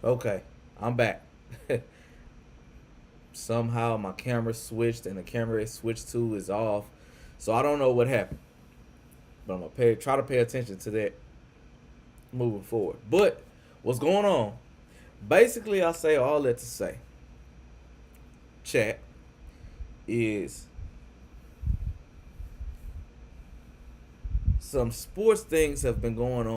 Okay, I'm back. Somehow my camera switched and the camera it switched to is off. So I don't know what happened. But I'm gonna try to pay attention to that moving forward. But what's going on? Basically I say all that to say, chat, is some sports things have been going on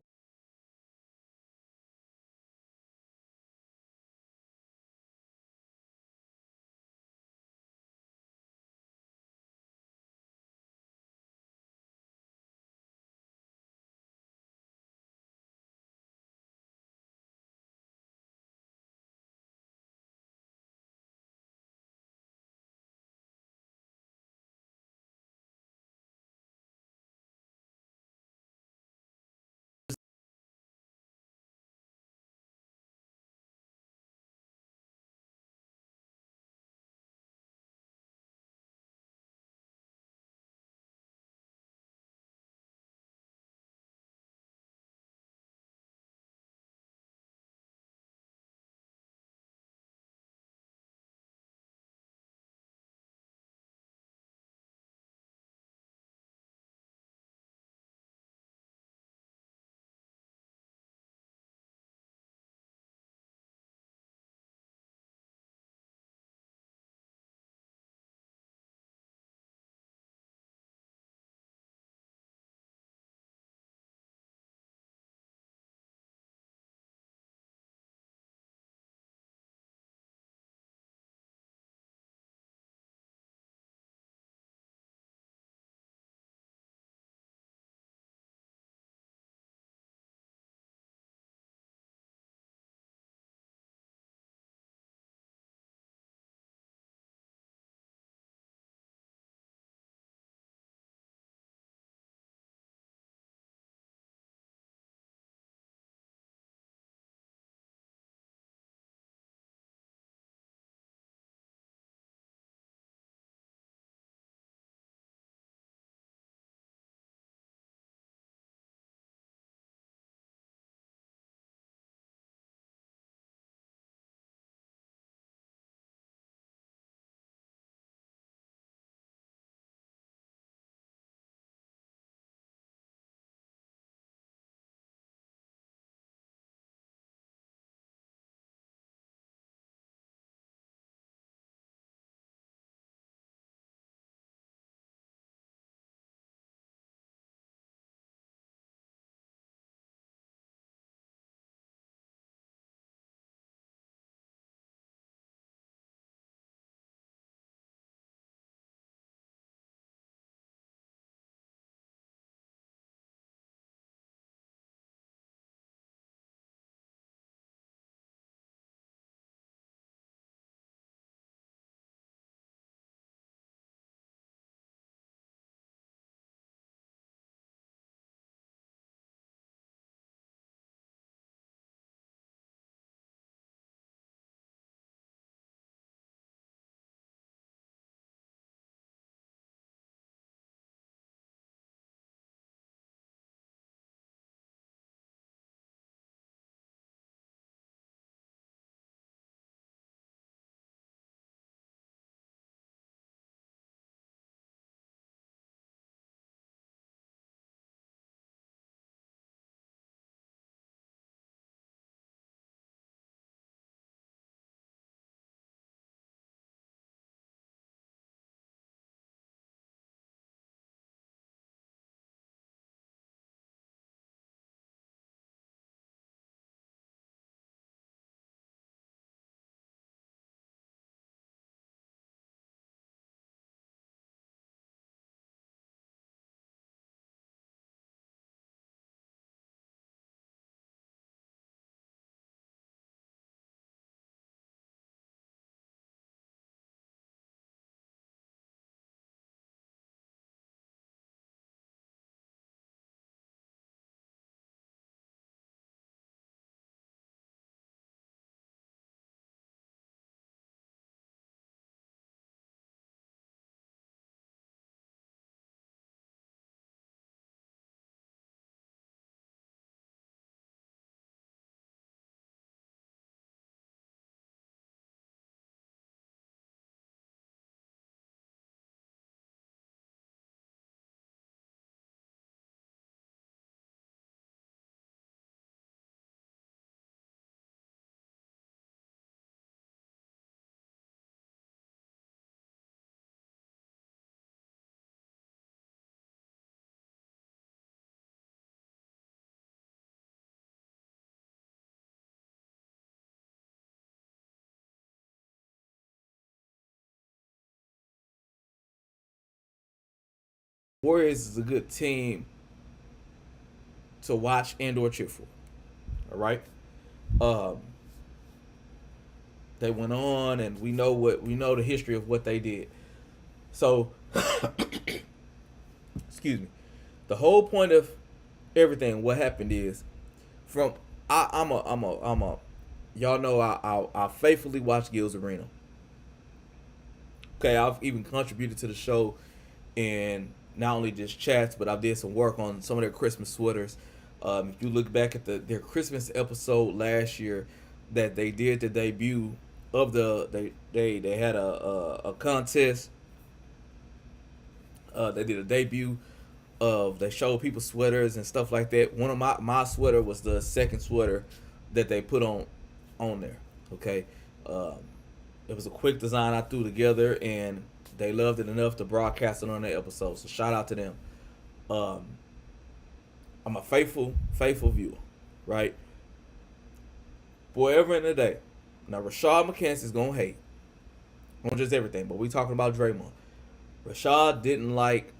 Warriors is a good team to watch and or cheer for. All right. Um, they went on, and we know the history of what they did. So, excuse me. The whole point of everything, what happened is, from I'm a y'all know I faithfully watch Gil's Arena. Okay, I've even contributed to the show in not only just chats, but I did some work on some of their Christmas sweaters. If you look back at their Christmas episode last year, that they did the debut of they had a contest. They did a debut of they showed people sweaters and stuff like that. One of my sweater was the second sweater that they put on there. Okay, it was a quick design I threw together, and they loved it enough to broadcast it on their episode. So shout out to them. I'm a faithful viewer, right? Forever in the day. Now Rashad McCants is gonna hate on just everything, but we talking about Draymond. Rashad didn't like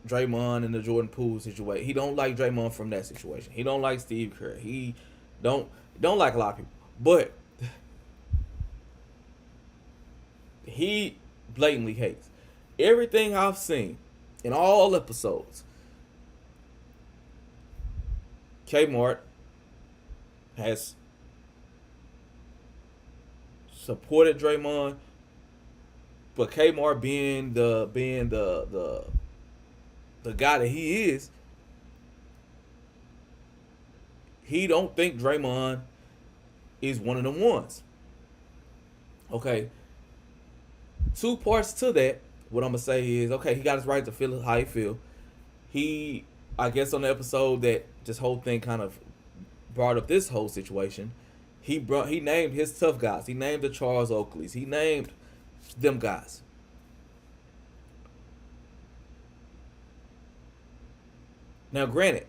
Draymond in the Jordan Poole situation. He don't like Draymond from that situation. He don't like Steve Kerr. He don't like a lot of people. But he blatantly hates everything I've seen in all episodes. Kmart has supported Draymond, but Kmart being the guy that he is, he don't think Draymond is one of them ones. Okay. Two parts to that. What I'm gonna say is, okay, he got his right to feel how he feel. He, I guess, on the episode that this whole thing kind of brought up this whole situation, he named his tough guys. He named the Charles Oakleys. He named them guys. Now, granted,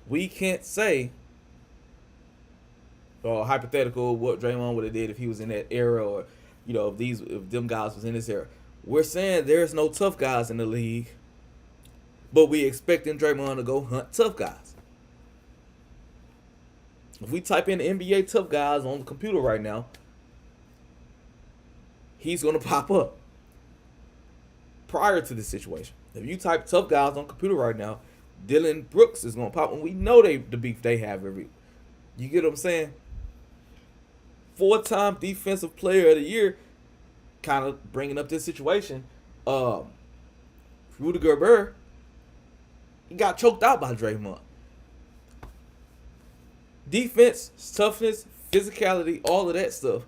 we can't say, or hypothetical, what Draymond would have did if he was in that era, or if them guys was in this era. We're saying there's no tough guys in the league, but we expecting Draymond to go hunt tough guys. If we type in NBA tough guys on the computer right now, he's gonna pop up. Prior to this situation, if you type tough guys on computer right now, Dylan Brooks is gonna pop, and we know the beef they have every. You get what I'm saying? 4-time defensive player of the year, kind of bringing up this situation. Rudy Gobert, he got choked out by Draymond. Defense, toughness, physicality, all of that stuff.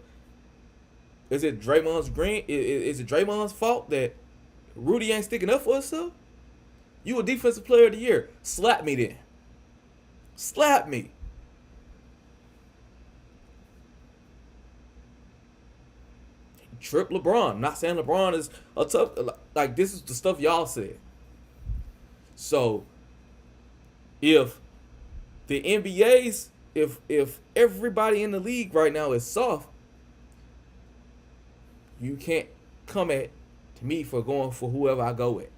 Is it Draymond's green? Is it Draymond's fault that Rudy ain't sticking up for himself? You a defensive player of the year. Slap me then. Slap me. Trip LeBron. I'm not saying LeBron is a tough. Like, this is the stuff y'all said. So, if the NBA's, if everybody in the league right now is soft, you can't come at me for going for whoever I go with.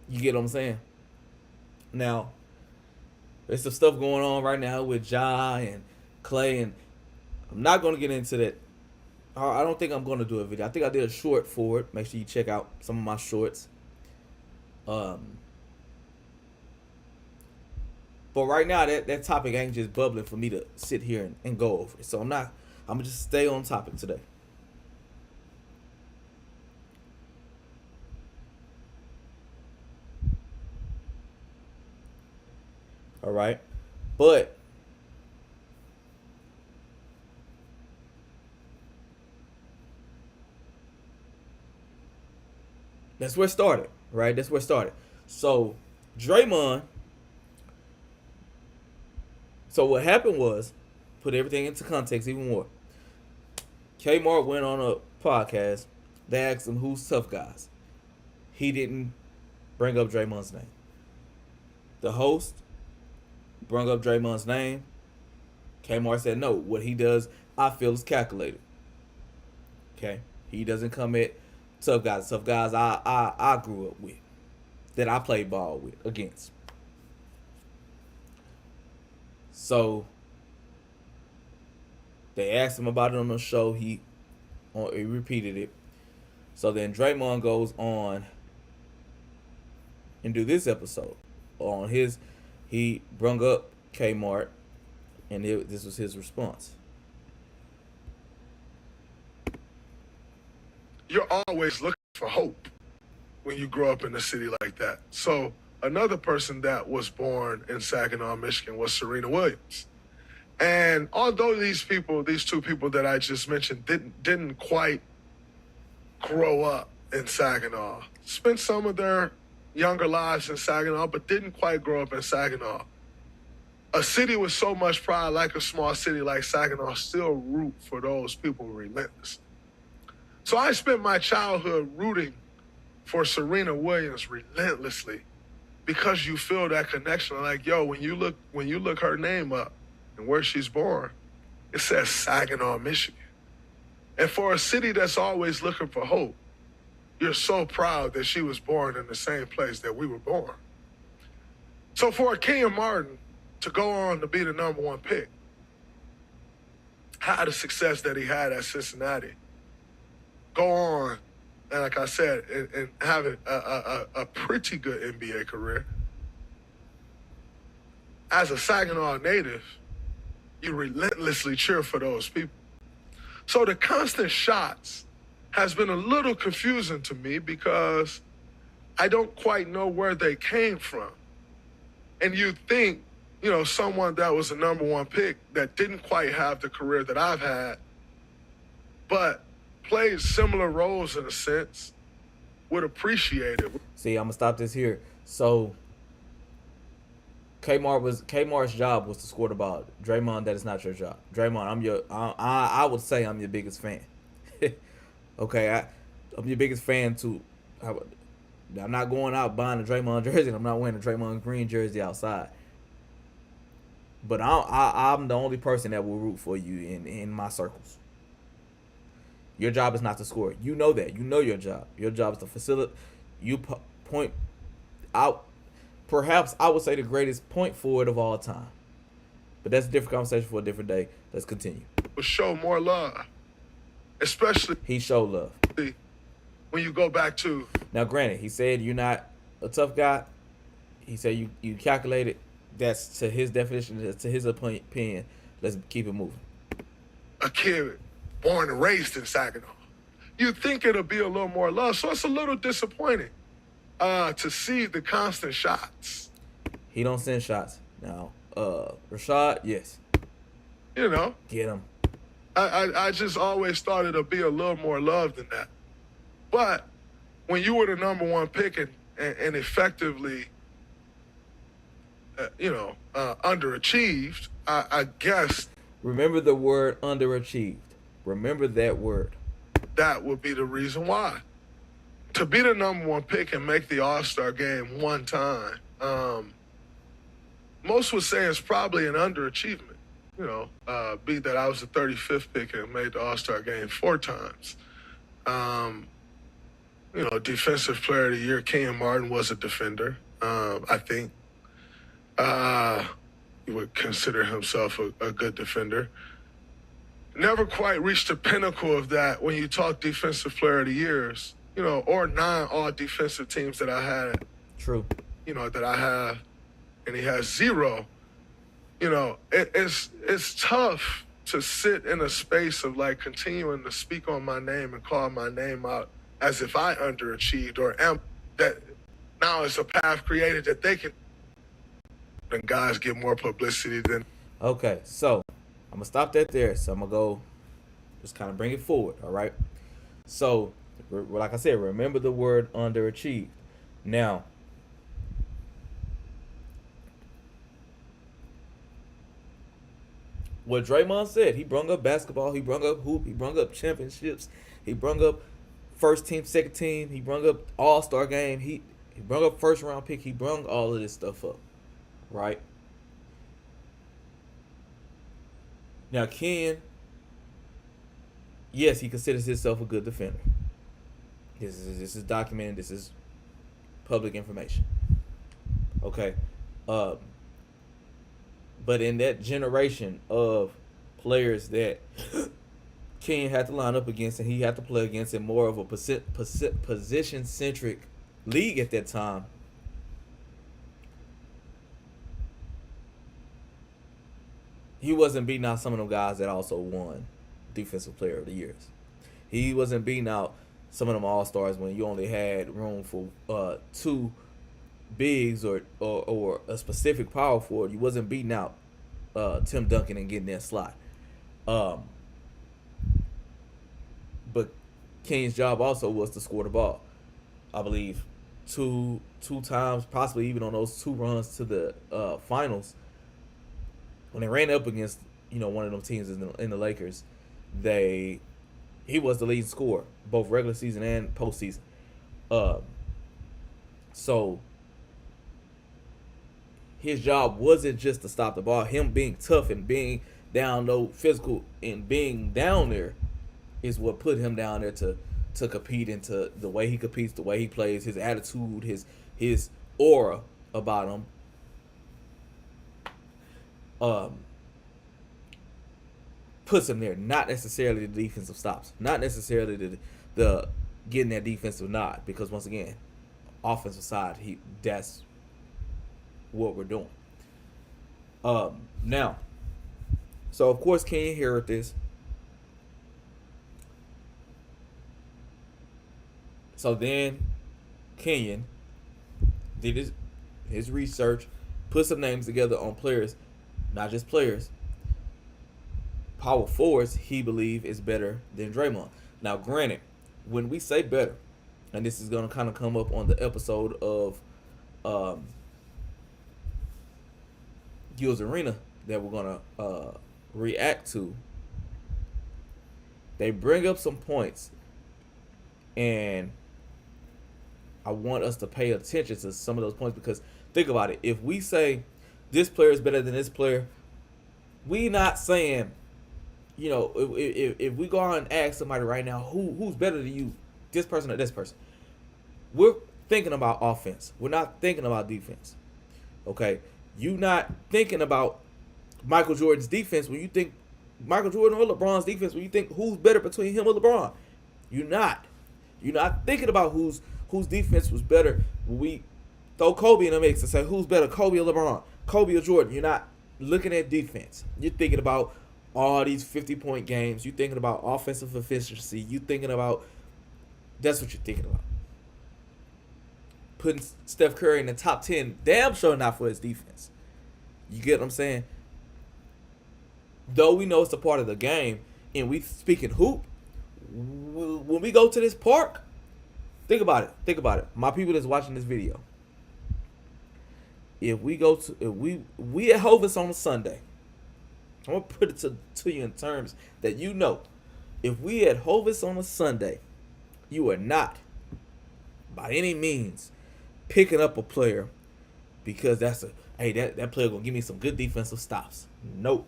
You get what I'm saying? Now, there's some stuff going on right now with Ja and Clay, and I'm not going to get into that. I don't think I'm going to do a video. I think I did a short for it. Make sure you check out some of my shorts. But right now, that topic ain't just bubbling for me to sit here and go over it. So I'm going to just stay on topic today. All right. But that's where it started, right? That's where it started. So, Draymond. So, what happened was, put everything into context even more. Kmart went on a podcast. They asked him, who's tough guys? He didn't bring up Draymond's name. The host brought up Draymond's name. Kmart said, no, what he does, I feel, is calculated. Okay? He doesn't come at tough guys. Tough guys I grew up with. that I played ball with against. So they asked him about it on the show. He repeated it. So then Draymond goes on and do this episode on his. He brung up Kmart, and this was his response. You're always looking for hope when you grow up in a city like that. So another person that was born in Saginaw, Michigan, was Serena Williams. And although these two people that I just mentioned, didn't quite grow up in Saginaw, spent some of their younger lives in Saginaw, but didn't quite grow up in Saginaw. A city with so much pride, like a small city like Saginaw, still root for those people relentlessly. So I spent my childhood rooting for Serena Williams relentlessly because you feel that connection. Like, yo, when you look her name up and where she's born, it says Saginaw, Michigan. And for a city that's always looking for hope, you're so proud that she was born in the same place that we were born. So for Kenyon Martin to go on to be the number one pick, had the success that he had at Cincinnati, go on, and like I said, and have a pretty good NBA career. As a Saginaw native, you relentlessly cheer for those people. So the constant shots has been a little confusing to me because I don't quite know where they came from. And you think, someone that was a number one pick that didn't quite have the career that I've had, but played similar roles in a sense, would appreciate it. See, I'm gonna stop this here. So Kmart's job was to score the ball. Draymond, that is not your job. Draymond, I would say I'm your biggest fan. Okay, I'm your biggest fan too. I'm not going out buying a Draymond jersey. I'm not wearing a Draymond Green jersey outside. But I'm the only person that will root for you in my circles. Your job is not to score. You know that. You know your job. Your job is to facilitate. You point out, perhaps I would say the greatest point forward of all time. But that's a different conversation for a different day. Let's continue. Show more love. Especially. He showed love. When you go back to. Now, granted, he said you're not a tough guy. He said you calculated. That's to his definition, to his opinion. Let's keep it moving. A kid born and raised in Saginaw. You'd think it'll be a little more love. So it's a little disappointing to see the constant shots. He don't send shots. Now, Rashad, yes. Get him. I just always thought it'll be a little more love than that. But when you were the number one pick and effectively, underachieved, I guess. Remember the word underachieved. Remember that word. That would be the reason why. To be the number one pick and make the All-Star game one time, most would say it's probably an underachievement. Be that I was the 35th pick and made the All-Star game 4 times. Defensive player of the year, Kenyon Martin was a defender, I think. He would consider himself a good defender. Never quite reached the pinnacle of that when you talk defensive player of the years, or 9 all defensive teams that I had. True. That I have, and he has 0. It's tough to sit in a space of like continuing to speak on my name and call my name out as if I underachieved or am that now it's a path created that they can. And guys get more publicity than. Okay, so I'm gonna stop that there. So I'm gonna go, just kind of bring it forward. All right. So, like I said, remember the word underachieved. Now, what Draymond said, he brung up basketball, he brung up hoop, he brung up championships, he brung up first team, second team, he brung up All-Star game, he brung up first round pick, he brung all of this stuff up. Right? Now, Ken, yes, he considers himself a good defender. This is documented. This is public information. Okay. But in that generation of players that Kenyon had to line up against and he had to play against in more of a position-centric league at that time, he wasn't beating out some of them guys that also won Defensive Player of the Years. He wasn't beating out some of them all-stars when you only had room for two bigs or a specific power forward. You wasn't beating out Tim Duncan and getting that slot. But Kenyon's job also was to score the ball. I believe two times, possibly even on those 2 runs to the finals, when they ran up against one of them teams in the Lakers, he was the leading scorer both regular season and postseason. So his job wasn't just to stop the ball. Him being tough and being down low, physical, and being down there is what put him down there to compete, into the way he competes, the way he plays, his attitude, his aura about him. Puts him there, not necessarily the defensive stops, not necessarily the getting that defensive nod, because once again, offensive side, that's what we're doing. Now, so of course Kenyon heard this. So then Kenyon did his research, put some names together on players, not just players, power forwards he believe is better than Draymond. Now, granted, when we say better, and this is going to kind of come up on the episode of Gil's Arena that we're going to react to, they bring up some points, and I want us to pay attention to some of those points, because think about it. If we say this player is better than this player, we not saying, if we go out and ask somebody right now, who's better than you, this person or this person, we're thinking about offense. We're not thinking about defense. Okay? You not thinking about Michael Jordan's defense when you think Michael Jordan or LeBron's defense when you think who's better between him or LeBron. You're not. You're not thinking about whose defense was better when we throw Kobe in the mix and say who's better, Kobe or LeBron, Kobe or Jordan. You're not looking at defense. You're thinking about all these 50-point games. You're thinking about offensive efficiency. You're thinking about, that's what you're thinking about. Putting Steph Curry in the top 10, damn sure not for his defense. You get what I'm saying? Though we know it's a part of the game, and we speaking hoop, when we go to this park, think about it. My people that's watching this video, if we at Hovis on a Sunday, I'm gonna put it to you in terms that if we at Hovis on a Sunday, you are not by any means picking up a player because that player gonna give me some good defensive stops. Nope.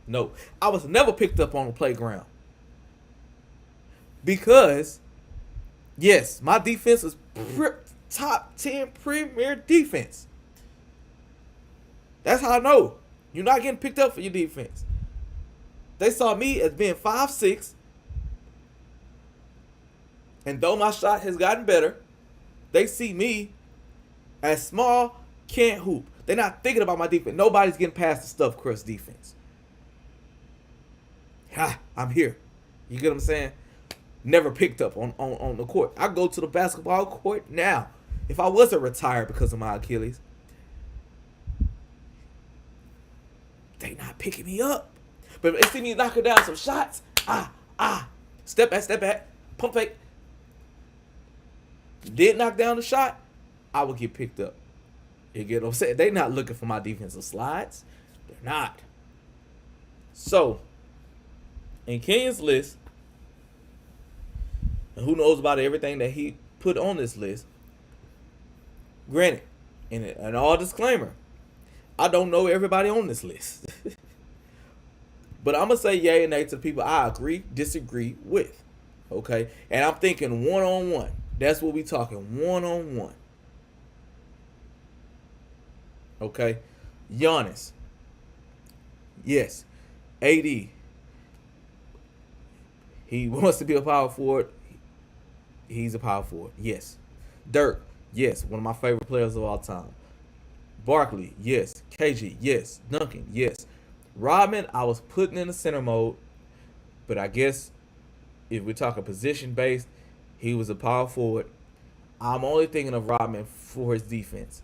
No, I was never picked up on the playground because, yes, my defense is top 10 premier defense. That's how I know you're not getting picked up for your defense. They saw me as being 5'6", and though my shot has gotten better, they see me as small, can't hoop. They're not thinking about my defense. Nobody's getting past the Steph Curry defense. I'm here. You get what I'm saying? Never picked up on the court. I go to the basketball court now. If I wasn't retired because of my Achilles, they not picking me up. But if they see me knocking down some shots, step back, pump fake, did knock down the shot, I would get picked up. You get what I'm saying? They not looking for my defensive slides. They're not. So, in Kenyon's list, and who knows about everything that he put on this list, granted, and all disclaimer, I don't know everybody on this list. But I'm going to say yay and nay to the people I agree, disagree with. Okay? And I'm thinking one-on-one. That's what we talking, one-on-one. Okay? Giannis. Yes. AD. He wants to be a power forward. He's a power forward. Yes. Dirk. Yes. One of my favorite players of all time. Barkley. Yes. KG. Yes. Duncan. Yes. Rodman, I was putting in the center mode, but I guess if we're talking position based, he was a power forward. I'm only thinking of Rodman for his defense.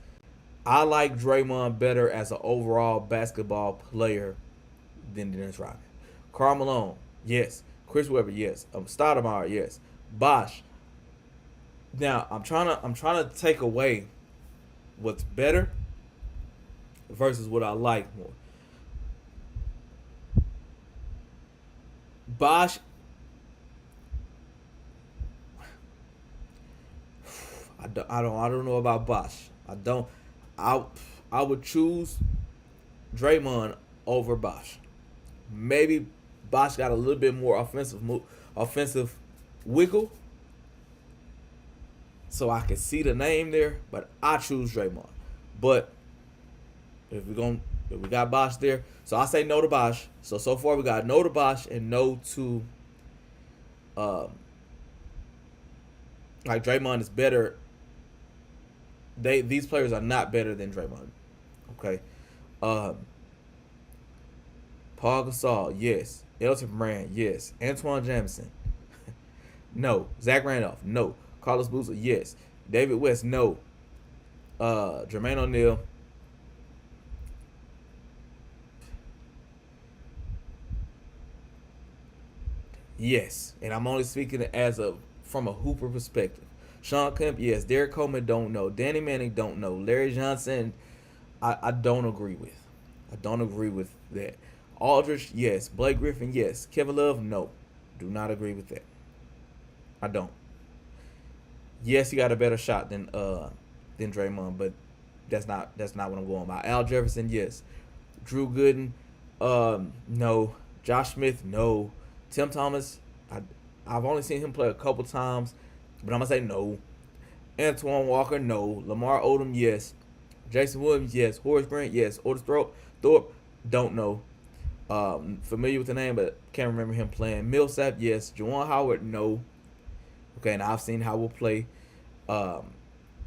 I like Draymond better as an overall basketball player than Dennis Rodman. Karl Malone, yes. Chris Webber, yes. Stoudemire, yes. Bosh. Now I'm trying to take away what's better versus what I like more. Bosh, I don't know about Bosh. I would choose Draymond over Bosh. Maybe Bosh got a little bit more offensive wiggle, so I can see the name there. But I choose Draymond. But if we got Bosh there, so I say no to Bosh. So far we got no to Bosh and no to like Draymond is better. These players are not better than Draymond. Okay. Paul Gasol, yes. Elton Brand, yes. Antoine Jamison, no. Zach Randolph, no. Carlos Boozer, yes. David West, no. Jermaine O'Neal, yes. And I'm only speaking from a Hooper perspective. Sean Kemp, yes. Derek Coleman, don't know. Danny Manning, don't know. Larry Johnson, I don't agree with. I don't agree with that. Aldridge, yes. Blake Griffin, yes. Kevin Love, no. Do not agree with that. I don't. Yes, he got a better shot than Draymond, but that's not what I'm going by. Al Jefferson, yes. Drew Gooden, no. Josh Smith, no. Tim Thomas, I've only seen him play a couple times, but I'm gonna say no. Antoine Walker, no. Lamar Odom, yes. Jason Williams, yes. Horace Grant, yes. Otis Thorpe, don't know. Familiar with the name, but can't remember him playing. Millsap, yes. Juwan Howard, no. Okay, and I've seen Howard play.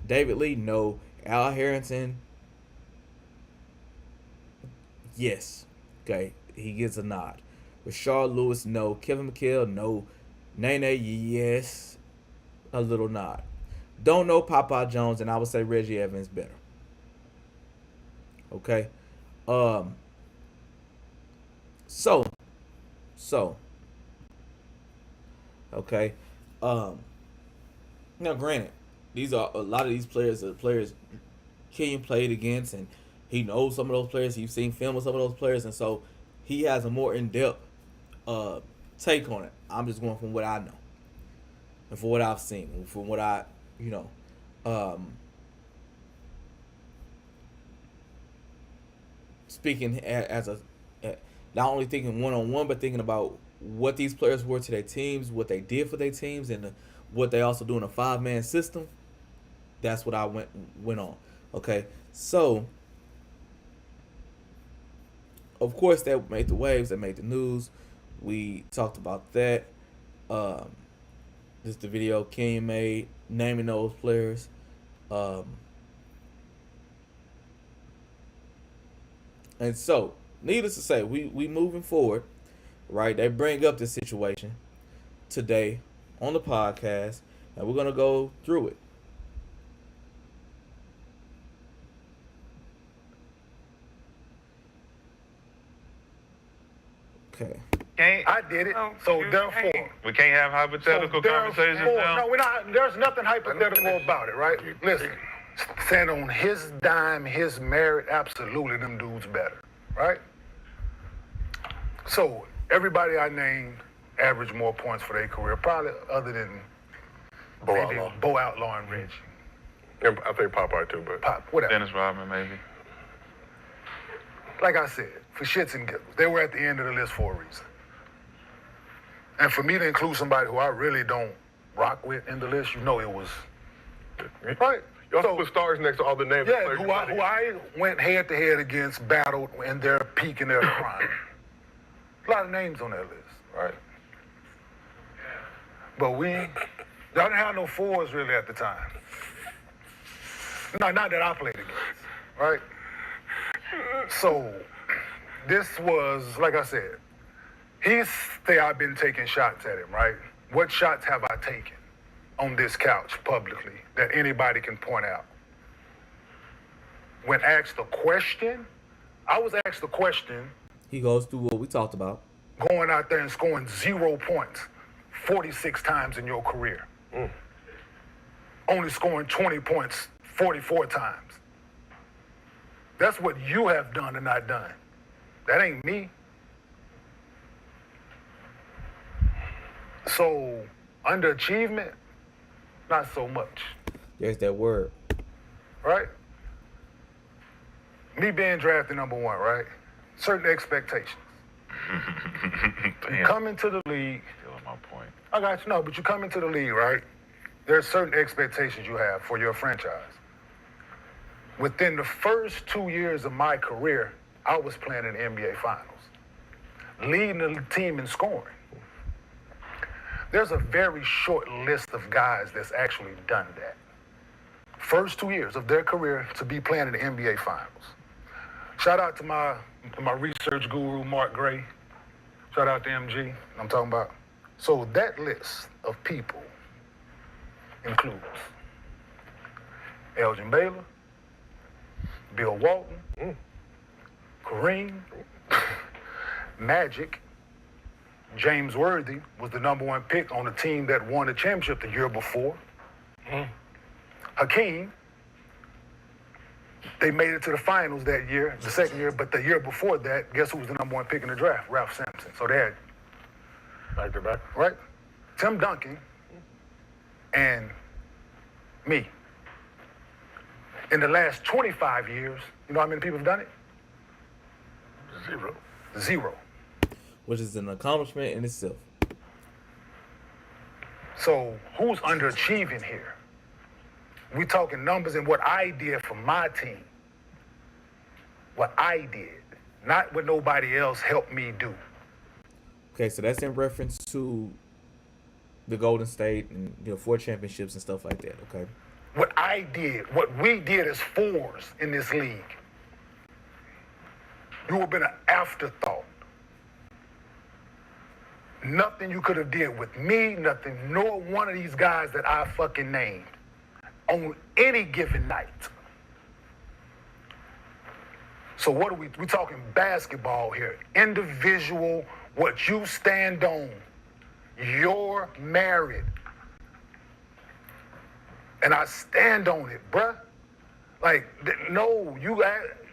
David Lee, no. Al Harrington, yes. Okay, he gets a nod. Rashard Lewis, no. Kevin McHale, no. Nene, yes. A little nod. Don't know Papa Jones, and I would say Reggie Evans better. Okay. So. Okay. Now, granted, these are a lot of these players are players Kenyon played against, and he knows some of those players. He's seen film of some of those players, and so he has a more in-depth take on it. I'm just going from what I know and from what I've seen, from what I, speaking as a not only thinking one-on-one, but thinking about what these players were to their teams, what they did for their teams, and what they also do in a 5-man system. That's what I went on. Okay, so of course that made the waves, that made the news. We talked about that. This is the video Kenyon made naming those players. And so, needless to say, we moving forward, right? They bring up this situation today on the podcast, and we're gonna go through it. Okay. I did it, so therefore we can't have hypothetical conversations now. No, we're not. There's nothing hypothetical about it, right? Listen, stand on his dime, his merit. Absolutely, them dudes better, right? So everybody I named averaged more points for their career, probably other than Bo Outlaw and Reggie. I think Popeye too, but whatever. Dennis Rodman maybe. Like I said, for shits and giggles, they were at the end of the list for a reason. And for me to include somebody who I really don't rock with in the list, you know it was right. You also So- put stars next to all the names. Yeah, who I went head to head against, battled in their peak and their prime. A lot of names on that list, right? But y'all didn't have no fours really at the time. No, not that I played against, right? So this was, like I said, he's say I've been taking shots at him, right? What shots have I taken on this couch publicly that anybody can point out? When asked a question, I was asked a question He goes through what we talked about. going out there and scoring 0 points 46 times in your career. Only scoring 20 points 44 times. That's what you have done and not done. That ain't me. So, underachievement, not so much, There's that word. right? Me being drafted number 1, right? Certain expectations. You come into the league. Still on my point. I got you. No, but you come into the league, right? There's certain expectations you have for your franchise. Within the first 2 years of my career, I was playing in the NBA Finals, leading the team in scoring. There's a very short list of guys that's actually done that. First 2 years of their career to be playing in the NBA Finals. Shout out to my research guru, Mark Gray. Shout out to MG, I'm talking about. So that list of people includes Elgin Baylor, Bill Walton, Kareem, Magic, James Worthy was the #1 pick on the team that won the championship the year before. Hakeem, they made it to the finals that year, the second year, but the year before that, guess who was the #1 pick in the draft? Ralph Sampson. So they had, Back to back. right? Tim Duncan and me. In the last 25 years, you know how many people have done it? 0. 0. Which is an accomplishment in itself. So who's underachieving here? We talking numbers and what I did for my team. What I did, not what nobody else helped me do. Okay, so that's in reference to the Golden State and 4 championships and stuff like that. Okay. What I did, what we did as fours in this league. You would have been an afterthought. Nothing you could have did with me, nothing, nor one of these guys that I fucking named on any given night. So what are we talking basketball here. Individual, what you stand on. You're married. And I stand on it, bruh. Like, no,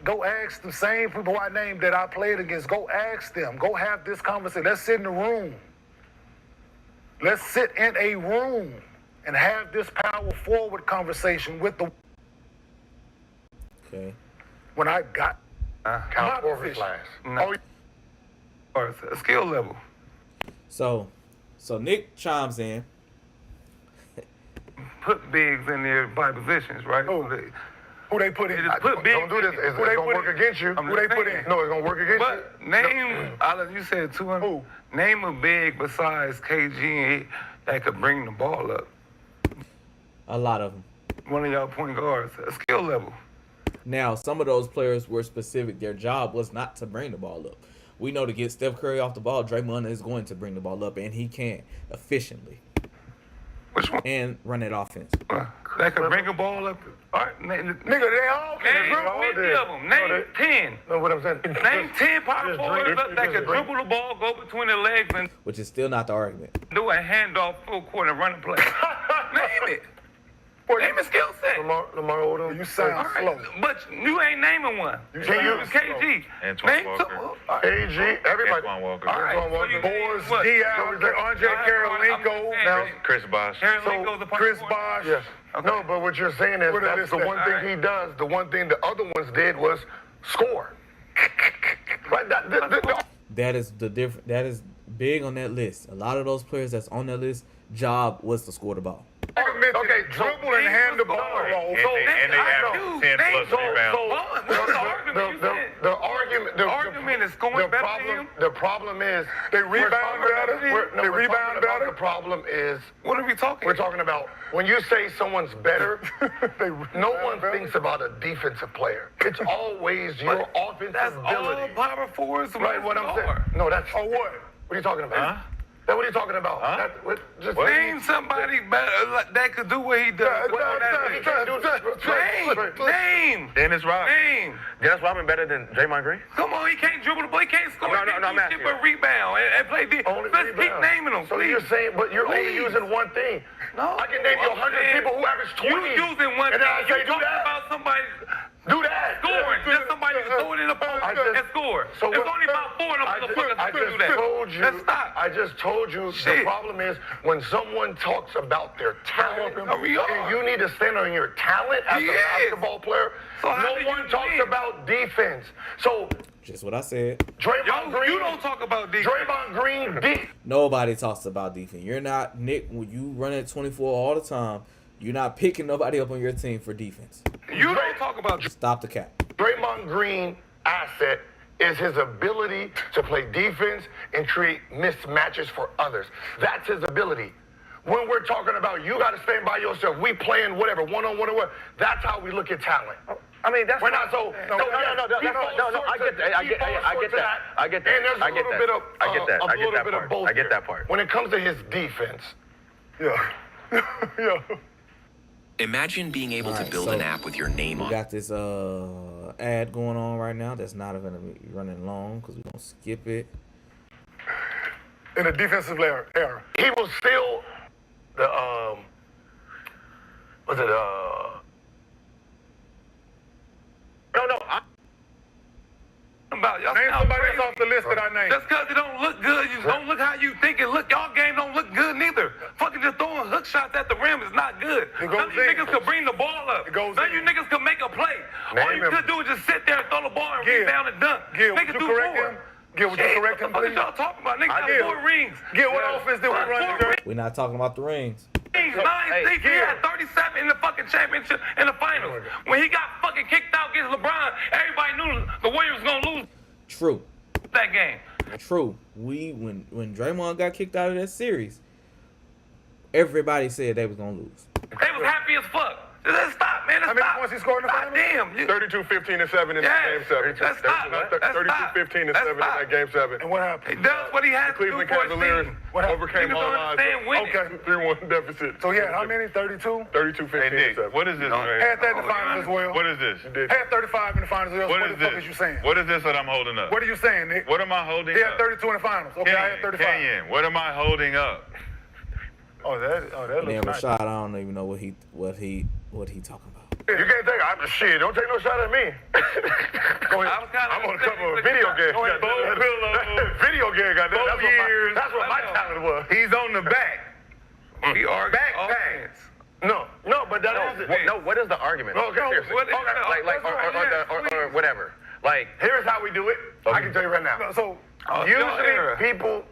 go ask the same people I named that I played against. Go ask them. Go have this conversation. Let's sit in the room. Let's sit in a room and have this power forward conversation with the. Okay. When I got Count forward position. slash. Oh, Or a skill level. So Nick chimes in. Put bigs in there by positions, right? Who? Who they put in? They just put bigs. Don't do this. It's Who they going to put work in? against you. Who they put in? No, it's going to work against you. But name, Alex, you said 200. Who? Name a big besides KG that could bring the ball up. A lot of them. One of y'all point guards, a skill level. Now, some of those players were specific. Their job was not to bring the ball up. We know to get Steph Curry off the ball, Draymond is going to bring the ball up, and he can efficiently Which one? and run that offense. That could bring a ball up. All right, name Nigga, they all can. name 50 of them. Name 10. No, what I'm saying. Name 10 power just forwards drink- that just could drink. dribble the ball, go between the legs, and Which is still not the argument. do a handoff full court and run a play. Name it. Name a skill set. Lamar Odom. You sound All right, slow. but you ain't naming one. Can you- KG. Antoine Name Walker. some. All right. AG, everybody. Antoine Walker. All right, Antoine so Walker. you Boris what? Diaw, Andre Karolinko. Now, Chris Bosh. Karolinko's the point Chris guard. Bosh. Yes. Okay. No, but what you're saying is What are that's they the one saying? thing he does. The one thing the other ones did was score. Right? big on that list. A lot of those players that's on that list, job was to score the ball. Okay, dribble and hand the ball. And they have 10 plus rebounds. The argument is scoring better than him. The problem is They rebound better. They rebound better. The problem is What are we talking? we're talking about when you say someone's better. No one thinks about a defensive player. It's always your offensive That's ability. all power forwards. Right? What I'm saying? No, that's Or what? What are you talking about? Huh? What are you talking about? Huh? Just Name somebody better that could do what he does. Name. Dennis Rodman. Name. Dennis Rodman better than Draymond Green? Come on, he can't dribble the ball. He can't score. No, He can't I'm do asking shit but you. rebound and play defense. Only Let's keep rebound. naming them, So please. you're saying, but you're only Please. using one thing. No. I can name you 100 people who average 20. You using one and thing. then I say, You do talking that. about somebody Do that. scoring. Just somebody to throw it in the post I just- and score. so There's what- only about 4 of them I motherfuckers that just do that. told you. Let's stop. I just told you. The Shit. problem is when someone talks about their talent, We are. and you need to stand on your talent as He a is. basketball player. So how do No you one talks win? about defense. So Just what I said. Draymond Yo, Green. you don't talk about defense. Draymond Green. Nobody talks about defense. You're not, Nick, when you run at 24 all the time, you're not picking nobody up on your team for defense. You don't talk about defense. Stop the cap. Draymond Green asset is his ability to play defense and create mismatches for others. That's his ability. When we're talking about you got to stand by yourself, we playing whatever, one-on-one or what, that's how we look at talent. I mean, that's We're not so. No, I get that. I get that. I get that. And there's I a get little that. bit of, I get that. a I get little that bit of part. both I get here. that part. When it comes to his defense, Yeah. Yeah. Imagine being able to Alright, build so an app with your name We on it. got this ad going on right now that's not going to be running long because we're going to skip it. In the defensive era. he was still the No. About y'all Name sound somebody crazy. that's off the list that I named. Just because it don't look good, you don't look how you think it look. Y'all game don't look good neither. Fucking just throwing hook shots at the rim is not good. It None goes of you in. niggas could bring the ball up. It goes None of in. you niggas could make a play. All Name you him. could do is just sit there and throw the ball and Gil. rebound and dunk. Gil, would Niggas you do correct more. him? Gil, would you Shit, correct him, what the fuck is please? y'all talking about? Niggas I did. got 4 rings. Gil, what offense did we run today? We're not talking about the rings. Rings, 9 Hey, six, he Gil. had 37 in the fucking championship in the finals. When he got fucking kicked out against LeBron, everybody knew the Warriors was gonna lose True. that game. True. When Draymond got kicked out of that series, everybody said they was going to lose. They was happy as fuck. Let's stop, man. Let's How many stop. points he scored in the God finals? damn. 32, 15, and 7 in Yes. game 7. Let's stop. Let's 32, stop. 15, and Let's 7 in stop. that game 7. And what He happened? does what he has to do Cleveland for his Cavaliers team. What happened? overcame Niggas all don't odds. understand winning. Okay. 3-1 deficit. So he had how many? 32? 32, 15, Hey, and Nick, 7. what is this, man? Had that in the finals as well. What is this? Had 35 in the finals as well. What What is the fuck this? is you saying? What is this that I'm holding up? What are you saying, Nick? What am I holding He up? had 32 in the finals. Okay, I had 35. Kenyon, what am I holding up? Oh, that And then looks nice. Rashad, I don't even know what he talking about. you can't take. I'm just shit. Don't take no shot at me. Go ahead. I was kinda I'm on the cover of a saying- video game. Go ahead. Video game. Goddamn. Both years. That's what my talent was. He's on the back. He argued Back offense. No, but that is No, what is the argument? Okay, seriously. What is Okay, the- Or whatever. Like, Here's how we do it. I can tell you right now. So, Usually, people,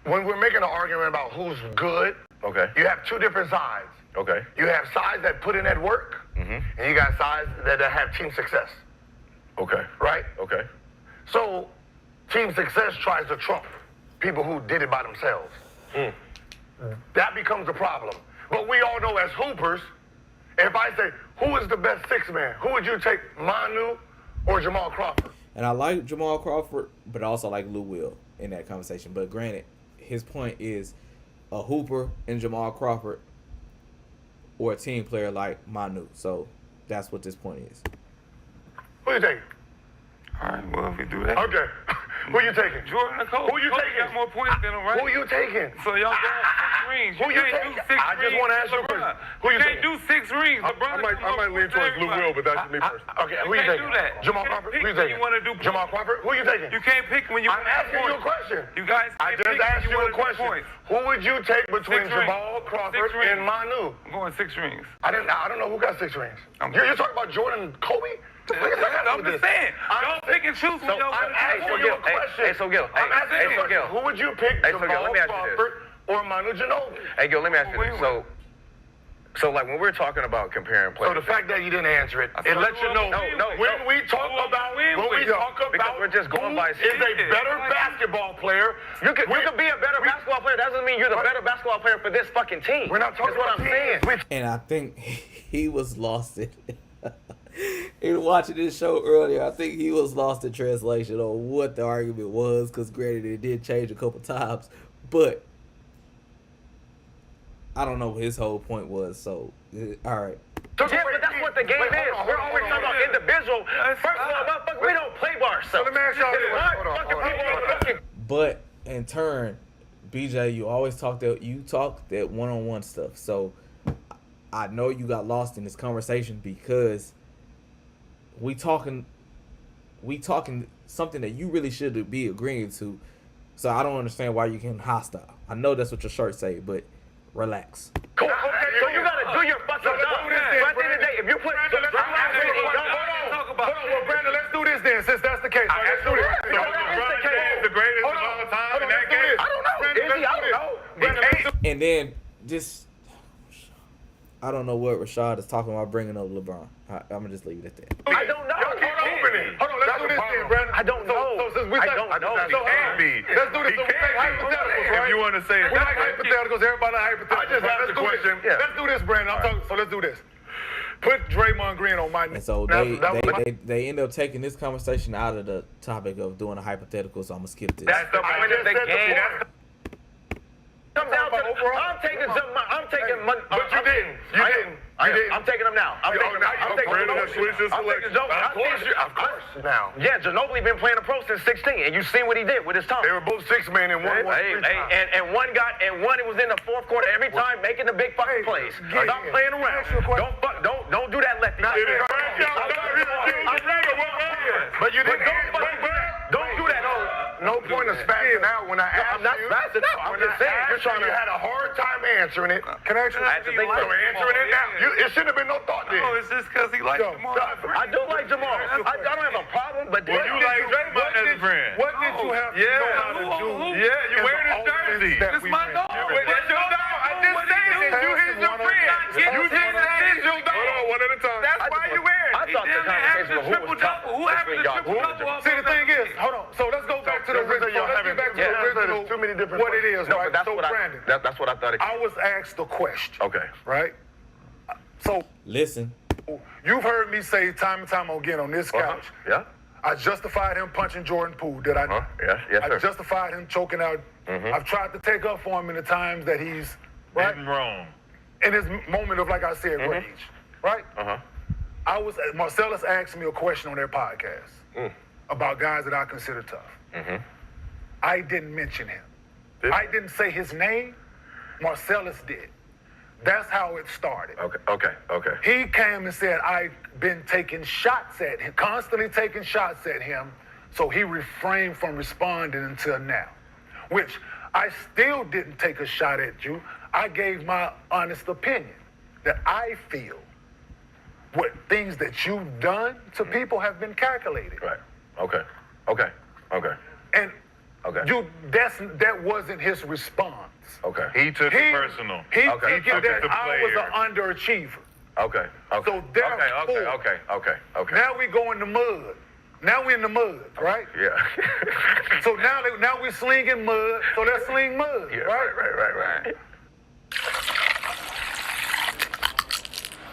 when we're making an argument about who's good, okay, you have 2 different sides. okay. You have sides that put in that work, and you got sides that have team success, Okay. right? Okay. So, team success tries to trump people who did it by themselves. That becomes a problem. But we all know as hoopers, if I say, who is the best 6-man? Who would you take, Manu or Jamal Crawford? And I like Jamal Crawford, but I also like Lou Will in that conversation. But granted, his point is a hooper and Jamal Crawford or a team player like Manu. So that's what this point is. Who you taking? All right, well, if we do that. Okay. Who you taking? Jordan and Kobe. Who you Kobe taking? got more points than him, right? Who you taking? So y'all got 6 rings. Who you can't taking? do 6 I just rings wanna ask with you a question. LeBron. Who you can't taking? do 6 rings. LeBron I might lean towards Lou Will, but that's just me personally. Okay, who you can't taking? do that. Jamal You can't Crawford? pick Who you when taking? you wanna do Jamal Crawford? Who you taking? You can't pick when you I'm asking you a question. You guys I can't just pick when asked you wanna a do question. points. Who would you take between 6 rings. Jamal Crawford 6 rings. and Manu? I'm going 6 rings. I don't know who got 6 rings. I'm- You're talking about Jordan and Kobe? I'm just saying. Don't pick and choose. So, I'm asking you a question. Gil. Who would you pick, Hey, so, Gil, let Jamal me ask you this. Crawford or Manu Ginobili? Hey, Gil, let me ask you this. So like when we're talking about comparing So players, the fact that you didn't answer it, it lets you know when we talk about because we're just going by who is a better basketball player. you could be a better basketball player. That doesn't mean you're the better basketball player for this fucking team. We're not talking That's what about I'm saying. And I think he was lost in watching this show earlier. I think he was lost in translation on what the argument was, because granted it did change a couple times, but I don't know what his whole point was. So all right. Yeah, but that's what the game is. We're always talking about individual. First of all, motherfucker, we don't play by ourselves. Let me ask y'all this. But in turn, BJ, you always talk that one-on-one stuff. So I know you got lost in this conversation because we talking something that you really should be agreeing to. So I don't understand why you getting hostile. I know that's what your shirt say, but relax. Cool. Okay, so you gotta do your fucking job. But at the end of the day, if you put Well, Brandon, let's do this then, since that's the case. Let's do this. The greatest of all time in that game. I don't know. Is he? I don't know. And then just, I don't know what Rashad is talking about bringing up LeBron. I'm gonna just leave it at that. I don't know. Hold on, let's do this then, Brandon. I don't know. So since we I don't know. Let's do this. So we take hypotheticals, right? If you want to say it. We like hypotheticals. Everybody like hypotheticals. I just asked the question. Let's do this, Brandon. So let's do this. Put Draymond Green on my. And so they end up taking this conversation out of the topic of doing a hypothetical. So I'm gonna skip this. That's the point of the game. I'm taking money. But you didn't. I'm taking them now. I'm taking Of course. Now. Yeah, Ginobili been playing the pro since 16, and you seen what he did with his time. They were both 6-man and one. And one it was in the fourth quarter every time, making the big fucking plays. Stop playing around. Don't do that lefty. But you didn't. Don't do that. No point of spazzing out when I asked you. I'm not spazzing out. I'm just saying you're trying to. You had a hard time answering it. Can I actually? You're answering it now. It shouldn't have been no thought there. No, it's just because he likes Jamal. I do like Jamal. I don't have a problem, but Well, you like Draymond as a friend. What did you have to know how to do? Yeah, you wearing his jersey. It's my dog. That's your dog. I just said it. You his your friend. You just said it's your dog. Hold on, one at a time. That's why you wear it. I thought the conversation was who was tougher. Who happened to triple-double? See, the thing is, hold on. So let's go back to the original. Let's get back to the original. Too many different. What it is, right? That's So, what Brandon, that's what I thought. I was asked the question. Okay. Right. So Listen, you've heard me say time and time again on this couch. Yeah. I justified him punching Jordan Poole. Did I not? Yes, sir. I justified him choking out. I've tried to take up for him in the times that he's right Nothing wrong. in his moment of, like I said, rage. Right. Marcellus asked me a question on their podcast about guys that I consider tough. I didn't mention him. I didn't say his name. Marcellus did. That's how it started. Okay. He came and said, I've been taking shots at him, constantly taking shots at him, so he refrained from responding until now. Which I still didn't take a shot at you. I gave my honest opinion that I feel what things that you've done to people have been calculated. Right. Okay. And that wasn't his response. Okay. He took it personal. He took thinking it that to I was player. an underachiever. Okay. So therefore, Okay. now we go in the mud. Now we in the mud, right? Yeah. So now we slinging mud. So let's sling mud, Yeah, right? right.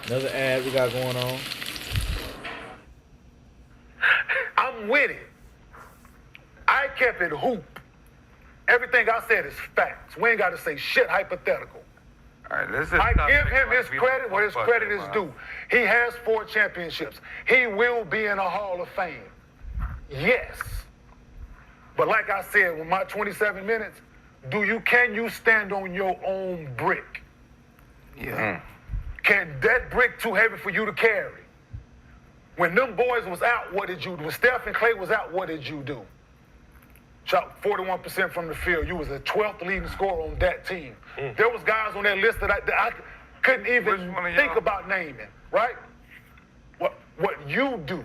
another ad we got going on. I'm with it. I kept it hoop. Everything I said is facts. We ain't got to say shit hypothetical. All right, this is I give him his credit where his credit is due. He has 4 championships. He will be in a Hall of Fame. Yes. But like I said, with my 27 minutes, can you stand on your own brick? Yeah. Can that brick too heavy for you to carry? When them boys was out, what did you do? When Steph and Clay was out, what did you do? Shot 41% from the field. You was the 12th leading scorer on that team. There was guys on that list that I couldn't even think about naming, right? What you do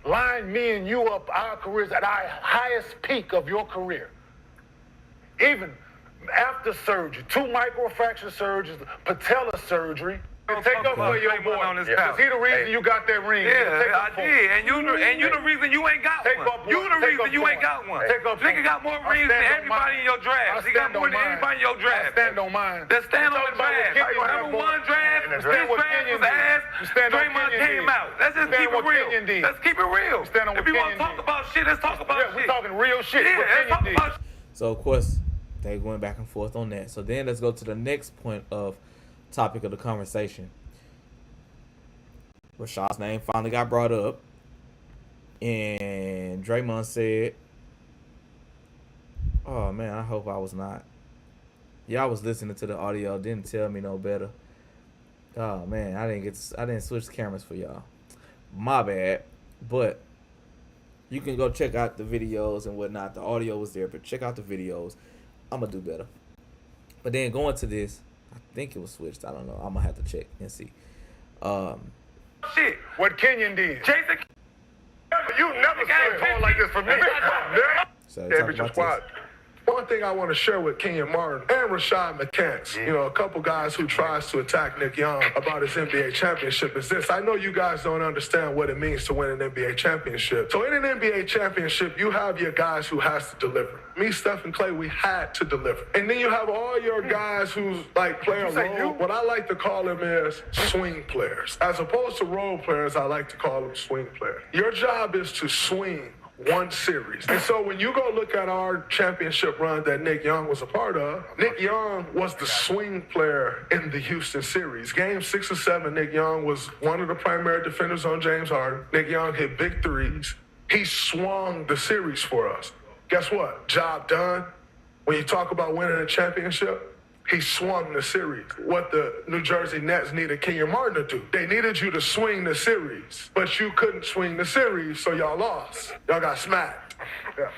line me and you up, our careers at our highest peak of your career. Even after surgery, 2 microfracture surgeries, patella surgery. Take up for your boy. Because he the reason you got that ring. Yeah, I did. And you the reason you ain't got one. You the reason you ain't got one. Nigga got more rings than everybody in your draft. He got more than anybody in your draft. Stand on mine. Let's stand on the draft. Number 1 draft, his draft was ass. Draymond came out. Let's just keep it real. Let's keep it real. If you want to talk about shit, let's talk about shit. We're talking real shit. Yeah, let's talk about shit. So of course they went back and forth on that. So then let's go to the next point of topic of the conversation. Rashad's name finally got brought up, and Draymond said, "Oh man, I hope I was not. Y'all was listening to the audio, didn't tell me no better. Oh man, I didn't switch the cameras for y'all. My bad. But you can go check out the videos and whatnot. The audio was there, but check out the videos. I'm gonna do better. But then going to this, I think it was switched. I don't know. I'm gonna have to check and see. Shit. What Kenyon did. Jason, You never said a call like this for me. So Championship squad. One thing I want to share with Kenyon Martin and Rashad McCants, you know, a couple guys who tries to attack Nick Young about his NBA championship is this. I know you guys don't understand what it means to win an NBA championship. So in an NBA championship, you have your guys who has to deliver. Me, Steph, and Clay, we had to deliver. And then you have all your guys who's like play a role. What I like to call them is swing players. As opposed to role players, I like to call them swing players. Your job is to swing one series. And so when you go look at our championship run that Nick Young was a part of, Nick Young was the swing player in the Houston series. Game 6 and 7, Nick Young was one of the primary defenders on James Harden. Nick Young hit big threes. He swung the series for us. Guess what? Job done. When you talk about winning a championship, he swung the series. What the New Jersey Nets needed Kenyon Martin to do. They needed you to swing the series, but you couldn't swing the series, so y'all lost. Y'all got smacked. Yeah.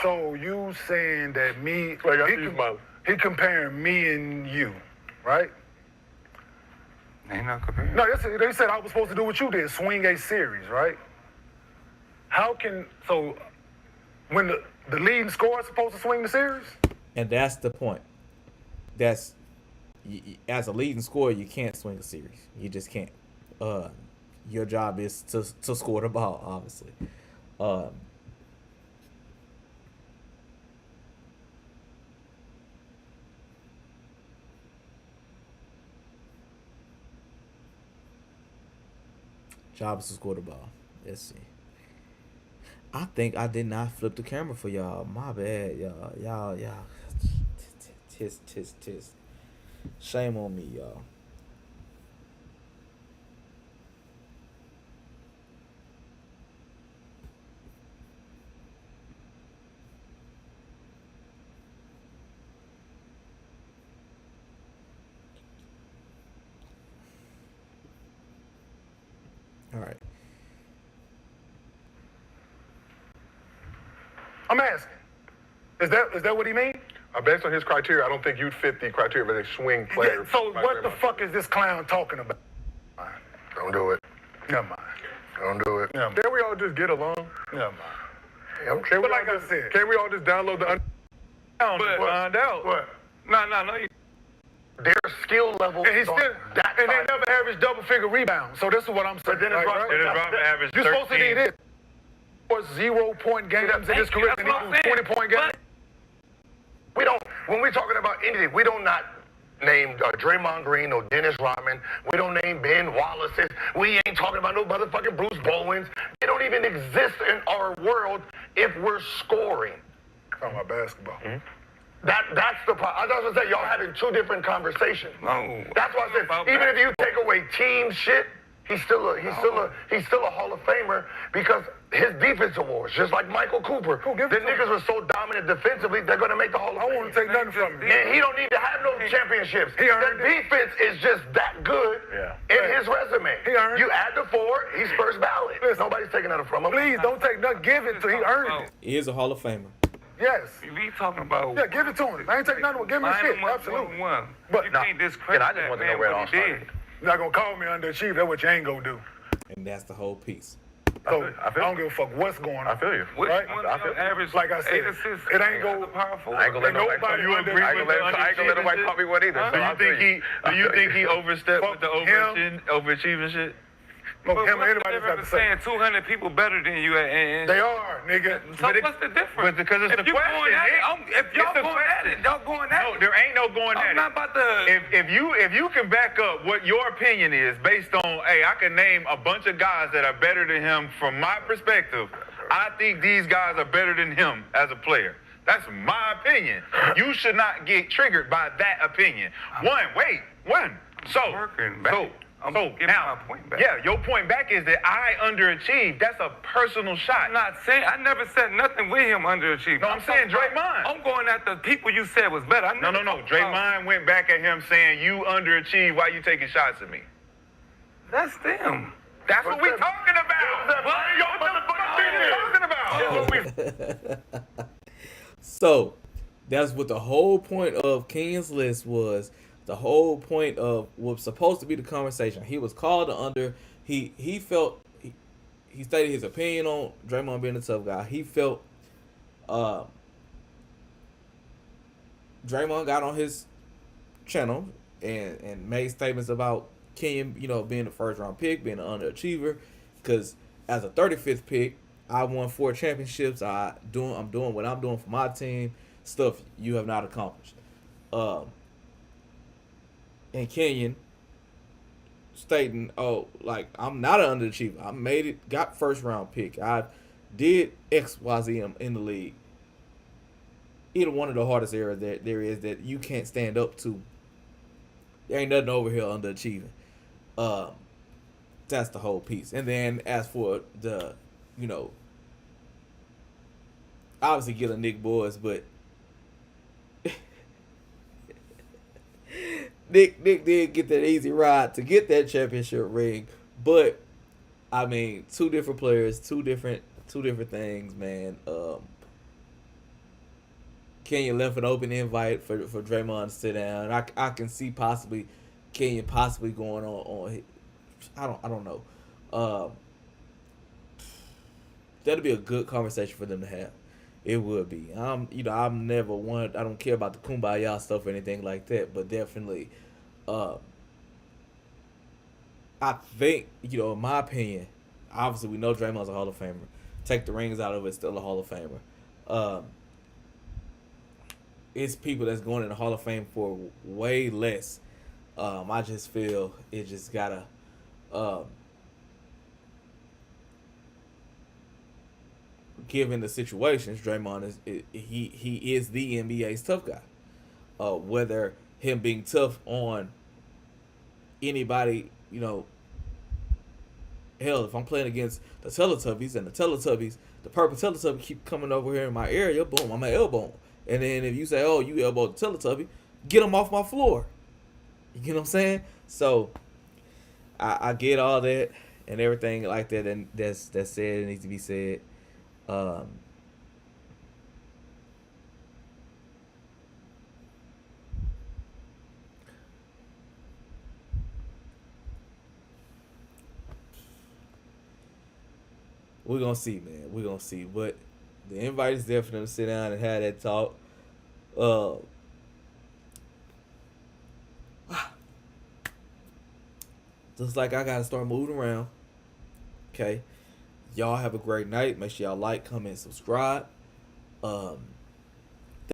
So you saying that me, he comparing me and you, right? Ain't not comparing. No, they said I was supposed to do what you did, swing a series, right? How can, so when the leading scorer is supposed to swing the series? And that's the point. That's as a leading scorer, you can't swing a series. You just can't. Your job is to score the ball, obviously. Job is to score the ball. Let's see. I think I did not flip the camera for y'all. My bad, y'all. Y'all. Tis. Shame on me, y'all. All right. I'm asking. Is that what he mean? Based on his criteria, I don't think you'd fit the criteria of a swing player. Yeah, so what the fuck is this clown talking about? Don't do it. Never mind. Don't do it. Can't we all just get along? Never mind. But like I said, can't we all just download the find out? What? No. Their skill level. And he's still, and they never average double-figure rebounds. So this is what I'm saying. But then it's average You're supposed to need it. 0-point games in his career, and he was 20-point games. When we're talking about anything, we don't not name Draymond Green or Dennis Rodman. We don't name Ben Wallace's. We ain't talking about no motherfucking Bruce Bowens. They don't even exist in our world if we're scoring. Talking about basketball. Mm-hmm. That's the problem. I was gonna say y'all having two different conversations. No. That's why I said even if you take away team shit, he's still a Hall of Famer because his defense awards, just like Michael Cooper. The niggas were so dominant defensively, they're gonna make the Hall of Fame. I want to take nothing from him. And he don't need to have no championships. The defense is just that good in his resume. You add the 4, he's first ballot. Nobody's taking that from him. Please don't take nothing. Give it to him. He earned it. He is a Hall of Famer. Yes. We talking about. Yeah, give it to him. I ain't taking nothing. Give him shit. Absolutely. But you can't discredit I just want to know where it all started. You're not gonna call me underachieved. That's what you ain't gonna do. And that's the whole piece. So I feel I don't give a fuck what's going on. I feel you. Which Right? one I of feel- your average Like I said, eight assists it ain't go- powerful. I ain't gonna let nobody nobody you under- agree I with ain't the gonna I ain't gonna let nobody call me one either. Huh? So I feel you. Do you think he overstepped with the Fuck overachieving shit? Look, But him what's or the anybody got to difference say. saying 200 people better than you? And They are, nigga. so But what's the difference? because it's if the you question, going at it, Nick. if y'all It's the going at question. it, y'all going at No, it. there ain't no going at I'm it. not about to. If you can back up what your opinion is based on, hey, I can name a bunch of guys that are better than him from my perspective. I think these guys are better than him as a player. That's my opinion. You should not get triggered by that opinion. One. So I'm getting now, my point back. yeah, your point back is that I underachieved. That's a personal shot. I'm not saying I never said nothing with him underachieving. No, I'm saying talking about- Draymond. I'm going at the people you said was better. I No. never talked about- Draymond went back at him saying, you underachieved. Why you taking shots at me? That's them. That's what we talking about. What you talking about? So that's what the whole point of Kenyon's list was. The whole point of what was supposed to be the conversation. He was called the under. He felt he stated his opinion on Draymond being a tough guy. He felt Draymond got on his channel and made statements about Kenyon, being the first round pick, being an underachiever. Because as a 35th pick, I won 4 championships. I'm doing what I'm doing for my team. Stuff you have not accomplished. And Kenyon stating, I'm not an underachiever. I made it, got first round pick. I did XYZ in the league. Either one of the hardest areas that there is that you can't stand up to. There ain't nothing over here underachieving. That's the whole piece. And then as for the, obviously get a Nick Boys, but Nick did get that easy ride to get that championship ring, but I mean, two different players, two different things, man. Kenyon left an open invite for Draymond to sit down. I can see Kenyon possibly going on. I don't know. That'd be a good conversation for them to have. It would be. I'm never one. I don't care about the kumbaya stuff or anything like that. But definitely, I think in my opinion, obviously we know Draymond's a Hall of Famer. Take the rings out of it, still a Hall of Famer. It's people that's going in the Hall of Fame for way less. I just feel it just gotta. Given the situations, Draymond he is the NBA's tough guy. Whether him being tough on anybody, hell, if I'm playing against the Teletubbies and the purple Teletubby keep coming over here in my area, boom, I'm an elbow him. And then if you say, oh, you elbowed the Teletubby, get him off my floor. You get what I'm saying? So I get all that and everything like that, and that's said, it needs to be said. We're gonna see, man. We're gonna see. But the invite is there for them to sit down and have that talk. Looks like I gotta start moving around. Okay. Y'all have a great night. Make sure y'all like, comment, subscribe.